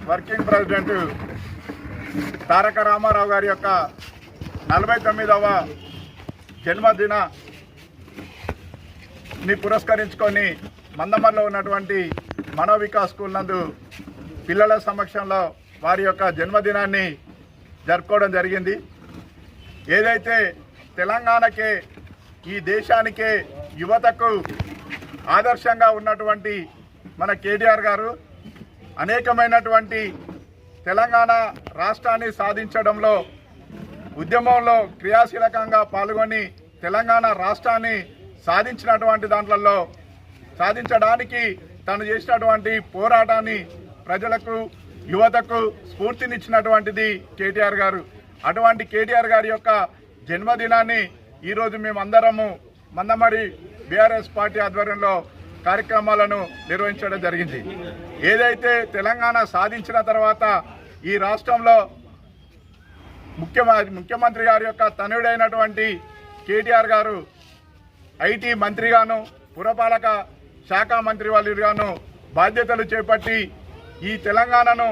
Working president తారక రామారావు గారి యొక్క 49వ జన్మదినాన్ని పురస్కరించుకొని మందమర్లో ఉన్నటువంటి మనో వికాస్ స్కూల్ నందు పిల్లల సమక్షంలో వారి యొక్క జన్మదినాన్ని జరుపుకోవడం జరిగింది. ఏదైతే తెలంగాణకే ఈ దేశానికే యువతకు ఆదర్శంగా ఉన్నటువంటి మన కేటీఆర్ గారు అనేకమైనటువంటి తెలంగాణ రాష్ట్రాన్ని సాధించడంలో ఉద్యమంలో క్రియాశీలకంగా పాల్గొని తెలంగాణ రాష్ట్రాన్ని సాధించడానికి తను చేసినటువంటి పోరాటాన్ని ప్రజలకు యువతకు స్ఫూర్తినిచ్చినటువంటిది కేటీఆర్ గారు. అటువంటి కేటీఆర్ గారి యొక్క జన్మదినాన్ని ఈరోజు మేమందరము మందమరి బీఆర్ఎస్ పార్టీ ఆధ్వర్యంలో కార్యక్రమాలను నిర్వహించడం జరిగింది. ఏదైతే తెలంగాణ సాధించిన తర్వాత ఈ రాష్ట్రంలో ముఖ్యమంత్రి గారి యొక్క తనయుడైనటువంటి కేటీఆర్ గారు ఐటీ మంత్రిగాను పురపాలక శాఖ మంత్రి వాళ్ళుగాను బాధ్యతలు చేపట్టి ఈ తెలంగాణను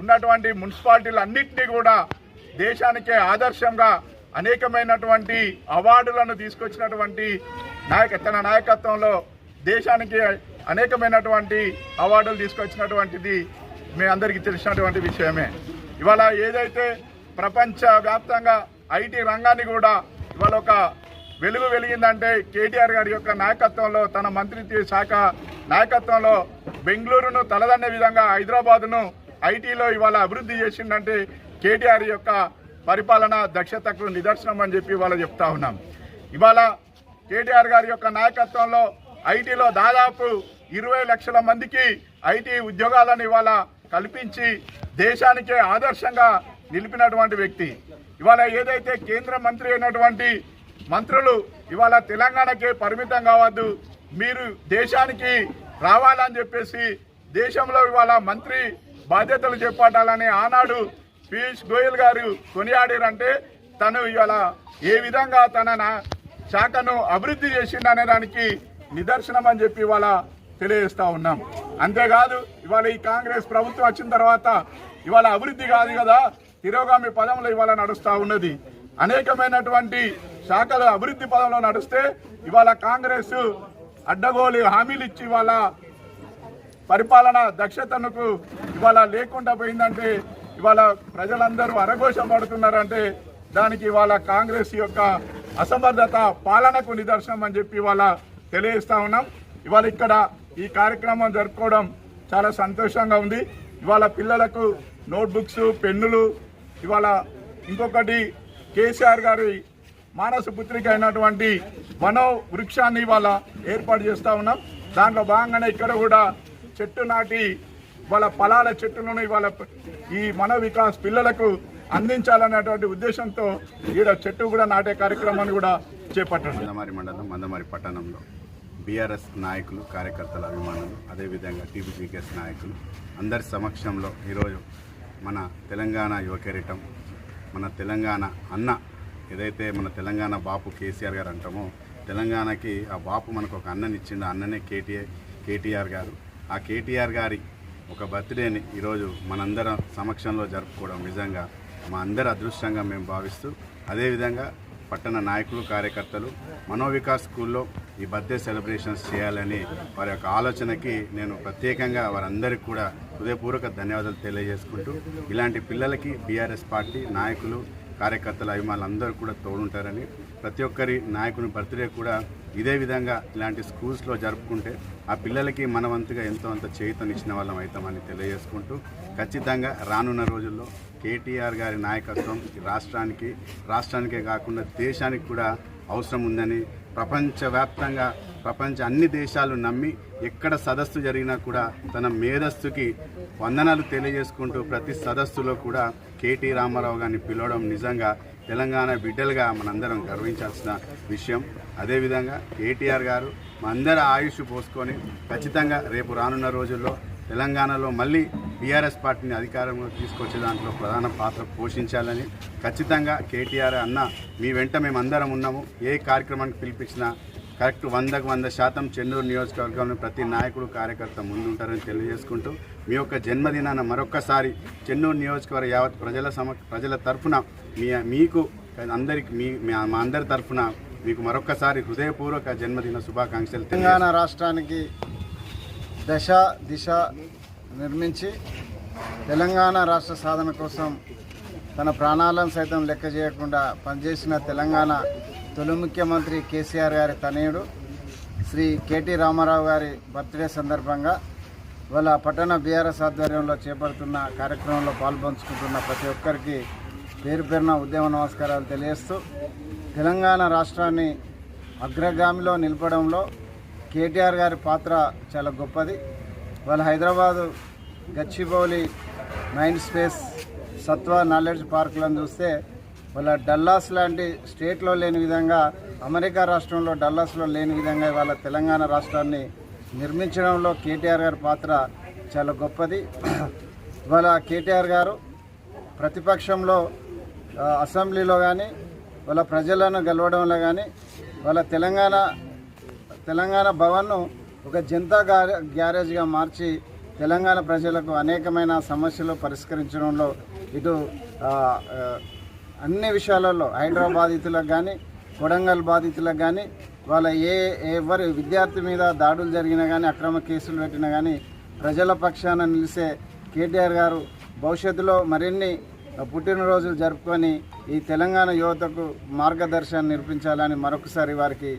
ఉన్నటువంటి మున్సిపాలిటీలన్నింటినీ కూడా దేశానికే ఆదర్శంగా అనేకమైనటువంటి అవార్డులను తీసుకొచ్చినటువంటి తన నాయకత్వంలో దేశానికి అనేకమైనటువంటి అవార్డులు తీసుకొచ్చినటువంటిది మీ అందరికీ తెలిసినటువంటి విషయమే. ఇవాళ ఏదైతే ప్రపంచవ్యాప్తంగా ఐటీ రంగాన్ని కూడా ఇవాళ ఒక వెలిగిందంటే కేటీఆర్ గారి యొక్క నాయకత్వంలో తన మంత్రిత్వ శాఖ నాయకత్వంలో బెంగళూరును తలదన్నే విధంగా హైదరాబాద్ను ఐటీలో ఇవాళ అభివృద్ధి చేసిందంటే కేటీఆర్ యొక్క పరిపాలన దక్షతకు నిదర్శనం అని చెప్పి ఇవాళ చెప్తా ఉన్నాం. ఇవాళ కేటీఆర్ గారి యొక్క నాయకత్వంలో ఐటీలో దాదాపు 20 లక్షల మందికి ఐటీ ఉద్యోగాలను ఇవాళ కల్పించి దేశానికే ఆదర్శంగా నిలిపినటువంటి వ్యక్తి. ఇవాళ ఏదైతే కేంద్ర మంత్రి అయినటువంటి మంత్రులు ఇవాళ తెలంగాణకే పరిమితం కావద్దు, మీరు దేశానికి రావాలని చెప్పేసి దేశంలో ఇవాళ మంత్రి బాధ్యతలు చేపట్టాలని ఆనాడు పీయూష్ గోయల్ గారు కొనియాడారంటే తను ఇవాళ ఏ విధంగా తన శాఖను అభివృద్ధి చేసిండనే దానికి నిదర్శనం అని చెప్పి ఇవాళ తెలియజేస్తా ఉన్నాం. అంతేకాదు ఇవాళ ఈ కాంగ్రెస్ ప్రభుత్వం వచ్చిన తర్వాత ఇవాళ అభివృద్ధి కాదు కదా, తిరోగామి పదంలో ఇవాళ నడుస్తూ ఉన్నది. అనేకమైనటువంటి శాఖలు అభివృద్ధి పదంలో నడుస్తే ఇవాళ కాంగ్రెస్ అడ్డగోలు హామీలు ఇచ్చి ఇవాళ పరిపాలన దక్షతకు ఇవాళ లేకుండా పోయిందంటే ఇవాళ ప్రజలందరూ అరఘోషపడుతున్నారంటే దానికి ఇవాళ కాంగ్రెస్ యొక్క అసమర్థత పాలనకు నిదర్శనం అని చెప్పి ఇవాళ తెలియజేస్తా ఉన్నాం. ఇవాళ ఇక్కడ ఈ కార్యక్రమం జరుపుకోవడం చాలా సంతోషంగా ఉంది. ఇవాళ పిల్లలకు నోట్బుక్స్ పెన్నులు ఇవాళ ఇంకొకటి కేసీఆర్ గారి మానస పుత్రిక అయినటువంటి వనో వృక్షాన్ని ఇవాళ ఏర్పాటు చేస్తూ ఉన్నాం. దాంట్లో భాగంగానే ఇక్కడ కూడా చెట్టు నాటి వాళ్ళ పొలాల చెట్టులను ఇవాళ ఈ మన వికాస్ పిల్లలకు అందించాలనేటువంటి ఉద్దేశంతో ఈడ చెట్టు కూడా నాటే కార్యక్రమాన్ని కూడా చేపట్టారు. మందమరి మండలం మందమరి పట్టణంలో బీఆర్ఎస్ నాయకులు కార్యకర్తల అభిమానులు అదేవిధంగా టీపీపీకేఎస్ నాయకులు అందరి సమక్షంలో ఈరోజు మన తెలంగాణ యువకెరీటం మన తెలంగాణ అన్న ఏదైతే మన తెలంగాణ బాపు కేసీఆర్ గారు అంటామో తెలంగాణకి ఆ బాపు మనకు ఒక అన్ననిచ్చిండు. అన్ననే కేటీఆర్ గారు. ఆ కేటీఆర్ గారి ఒక బర్త్డేని ఈరోజు మనందరం సమక్షంలో జరుపుకోవడం నిజంగా మా అందరి అదృష్టంగా మేము భావిస్తూ అదేవిధంగా పట్టణ నాయకులు కార్యకర్తలు మనోవికాస్ స్కూల్లో ఈ బర్త్డే సెలబ్రేషన్స్ చేయాలని వారి యొక్క ఆలోచనకి నేను ప్రత్యేకంగా వారందరికీ కూడా హృదయపూర్వక ధన్యవాదాలు తెలియజేసుకుంటూ ఇలాంటి పిల్లలకి బీఆర్ఎస్ పార్టీ నాయకులు కార్యకర్తల అభిమానులు అందరూ కూడా తోడుంటారని ప్రతి ఒక్కరి నాయకుని బర్త్డే కూడా ఇదే విధంగా ఇలాంటి స్కూల్స్లో జరుపుకుంటే ఆ పిల్లలకి మనవంతుగా ఎంతో అంత చేయూతనిచ్చిన వాళ్ళం అవుతామని తెలియజేసుకుంటూ ఖచ్చితంగా రానున్న రోజుల్లో కేటీఆర్ గారి నాయకత్వం రాష్ట్రానికే కాకుండా దేశానికి కూడా అవసరం ఉందని ప్రపంచవ్యాప్తంగా అన్ని దేశాలు నమ్మి ఎక్కడ సదస్సు జరిగినా కూడా తన మేధస్సుకి వందనాలు తెలియజేసుకుంటూ ప్రతి సదస్సులో కూడా కేటీ రామారావు గారిని పిలవడం నిజంగా తెలంగాణ బిడ్డలుగా మనందరం గర్వించాల్సిన విషయం. అదేవిధంగా కేటీఆర్ గారు మనందరి ఆయుష్ పోసుకొని ఖచ్చితంగా రేపు రానున్న రోజుల్లో తెలంగాణలో మళ్ళీ బీఆర్ఎస్ పార్టీని అధికారంలో తీసుకొచ్చే దాంట్లో ప్రధాన పాత్ర పోషించాలని ఖచ్చితంగా కేటీఆర్ అన్న మీ వెంట మేమందరం ఉన్నాము. ఏ కార్యక్రమానికి పిలిపించినా కరెక్ట్ 100% చెన్నూరు నియోజకవర్గంలో ప్రతి నాయకుడు కార్యకర్త ముందుంటారని తెలియజేసుకుంటూ మీ యొక్క జన్మదినాన మరొక్కసారి చెన్నూరు నియోజకవర్గ యావత్ ప్రజల తరఫున మీకు అందరికి మా అందరి తరఫున మీకు మరొక్కసారి హృదయపూర్వక జన్మదిన శుభాకాంక్షలు. తెలంగాణ రాష్ట్రానికి దిశ నిర్మించి తెలంగాణ రాష్ట్ర సాధన కోసం తన ప్రాణాలను సైతం లెక్క చేయకుండా పనిచేసిన తెలంగాణ తొలి ముఖ్యమంత్రి కేసీఆర్ గారి తనయుడు శ్రీ కేటీ రామారావు గారి బర్త్డే సందర్భంగా వాళ్ళ పట్టణ బీఆర్ఎస్ ఆధ్వర్యంలో చేపడుతున్న కార్యక్రమంలో పాల్పంచుకుంటున్న ప్రతి ఒక్కరికి పేరు పేరున ఉద్యమ నమస్కారాలు తెలియజేస్తూ తెలంగాణ రాష్ట్రాన్ని అగ్రగామిలో నిలపడంలో కేటీఆర్ గారి పాత్ర చాలా గొప్పది. వాళ్ళ హైదరాబాదు గచ్చిబౌలి మైండ్ స్పేస్ సత్వ నాలెడ్జ్ పార్కులను చూస్తే వాళ్ళ డల్లాస్ లాంటి స్టేట్లో లేని విధంగా అమెరికా రాష్ట్రంలో డల్లాస్లో లేని విధంగా వాళ్ళ తెలంగాణ రాష్ట్రాన్ని నిర్మించడంలో కేటీఆర్ గారి పాత్ర చాలా గొప్పది. వాళ్ళ కేటీఆర్ గారు ప్రతిపక్షంలో అసెంబ్లీలో కానీ వాళ్ళ ప్రజలను గెలవడంలో కానీ వాళ్ళ తెలంగాణ భవన్ను ఒక జనతా గ్యారేజ్గా మార్చి తెలంగాణ ప్రజలకు అనేకమైన సమస్యలు పరిష్కరించడంలో ఇటు అన్ని విషయాలలో హైదరాబాద్ బాధితులకు కానీ కొడంగల్ బాధితులకు కానీ వాళ్ళ ఎవరి విద్యార్థి మీద దాడులు జరిగినా కానీ అక్రమ కేసులు పెట్టినా కానీ ప్రజల పక్షాన నిలిసే కేటీఆర్ గారు భవిష్యత్తులో మరిన్ని పుట్టినరోజులు జరుపుకొని ఈ తెలంగాణ యువతకు మార్గదర్శనం నిర్మించాలని మరొకసారి వారికి